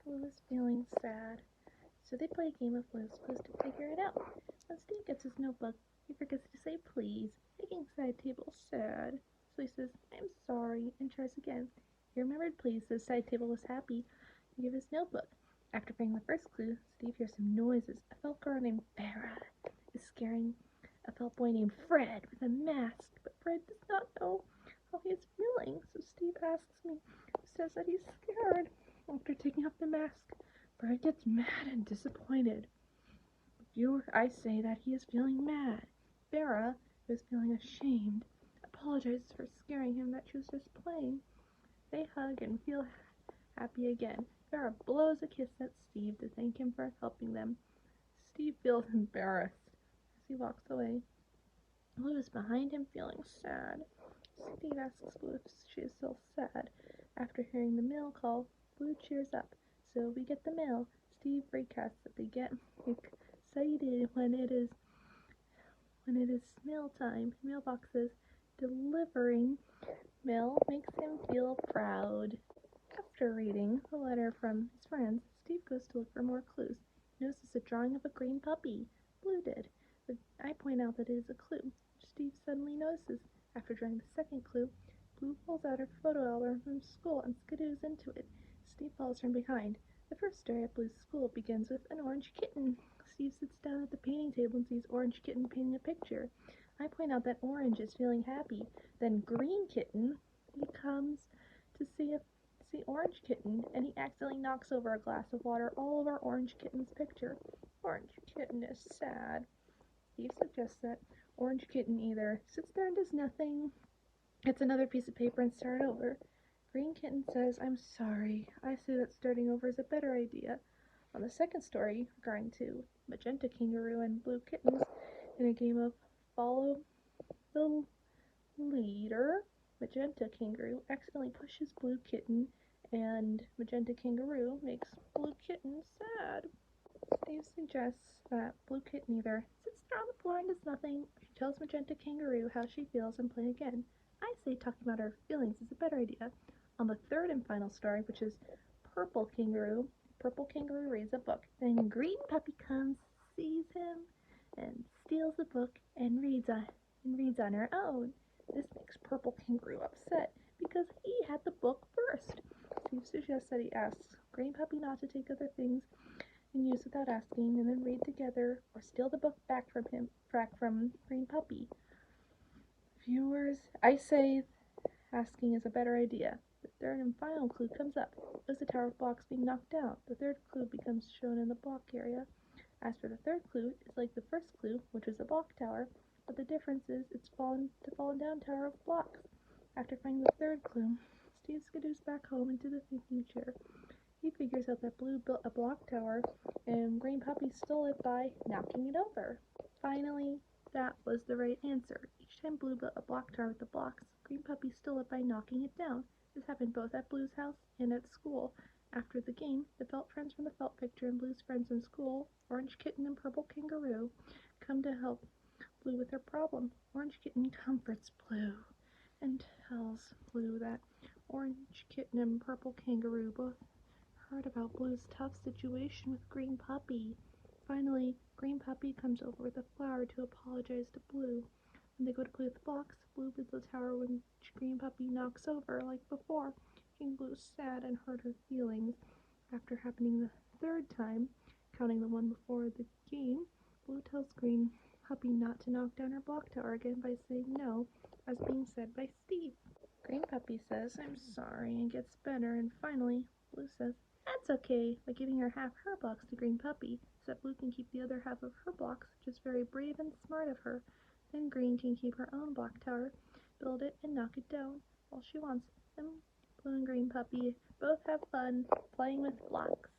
Blue is feeling sad, so they play a game of Blue's Clues to figure it out. When Steve gets his notebook, he forgets to say please, making side table sad. So he says, I'm sorry, and tries again. He remembered please, so side table was happy to give his notebook. After finding the first clue, Steve hears some noises. A felt girl named Vera is scaring a felt boy named Fred with a mask, but Fred does not know how he is feeling, so Steve says that he's scared. After taking off the mask, Fred gets mad and disappointed. I say that he is feeling mad. Vera, who is feeling ashamed, apologizes for scaring him, that she was just playing. They hug and feel happy again. Vera blows a kiss at Steve to thank him for helping them. Steve feels embarrassed as he walks away. Blue is behind him, feeling sad. Steve asks Blue if she is still sad. After hearing the mail call, Blue cheers up. So we get the mail. Steve recasts that they get excited when it is mail time. Mailboxes delivering mail makes him feel proud. After reading the letter from his friends, Steve goes to look for more clues. He notices a drawing of a green puppy. Blue did. But I point out that it is a clue, which Steve suddenly notices. After drawing the second clue, Blue pulls out her photo album from school and skidoos into it. Steve follows from behind. The first story at Blue's school begins with an orange kitten. Steve sits down at the painting table and sees Orange Kitten painting a picture. I point out that Orange is feeling happy. Then Green Kitten, he comes to see Orange Kitten, and he accidentally knocks over a glass of water all over Orange Kitten's picture. Orange Kitten is sad. Steve suggests that Orange Kitten either sits there and does nothing, gets another piece of paper and start over. Green Kitten says, I'm sorry. I say that starting over is a better idea. On the second story, regarding to Magenta Kangaroo and Blue Kittens, in a game of Follow the Leader, Magenta Kangaroo accidentally pushes Blue Kitten, and Magenta Kangaroo makes Blue Kitten sad. Steve suggests that Blue Kitten either sits there on the floor and does nothing, or she tells Magenta Kangaroo how she feels and play again. I say talking about our feelings is a better idea. On the third and final story, which is Purple Kangaroo reads a book. Then Green Puppy comes, sees him, and steals the book and reads on her own. This makes Purple Kangaroo upset because he had the book first. Steve suggests that he asks Green Puppy not to take other things and use without asking, and then read together or steal the book back from Green Puppy. Viewers, I say asking is a better idea. The third and final clue comes up. Is the tower of blocks being knocked down? The third clue becomes shown in the block area. As for the third clue, it's like the first clue, which was a block tower, but the difference is it's fallen down tower of blocks. After finding the third clue, Steve skidoos back home into the thinking chair. He figures out that Blue built a block tower and Green Puppy stole it by knocking it over. Finally, that was the right answer. Each time Blue built a block tower with the blocks, Green Puppy stole it by knocking it down. This happened both at Blue's house and at school. After the game, the felt friends from the felt picture and Blue's friends in school, Orange Kitten and Purple Kangaroo, come to help Blue with her problem. Orange Kitten comforts Blue and tells Blue that Orange Kitten and Purple Kangaroo both heard about Blue's tough situation with Green Puppy. Finally, Green Puppy comes over with a flower to apologize to Blue. When they go to play with the blocks, Blue builds a tower which Green Puppy knocks over like before, making Blue sad and hurt her feelings. After happening the third time, counting the one before the game, Blue tells Green Puppy not to knock down her block tower again by saying no, as being said by Steve. Green Puppy says, I'm sorry, and gets better, and finally, Blue says, that's okay, by giving her half her blocks to Green Puppy, so that Blue can keep the other half of her blocks, which is very brave and smart of her. Then Green can keep her own block tower, build it, and knock it down all she wants. Then Blue and Green Puppy both have fun playing with blocks.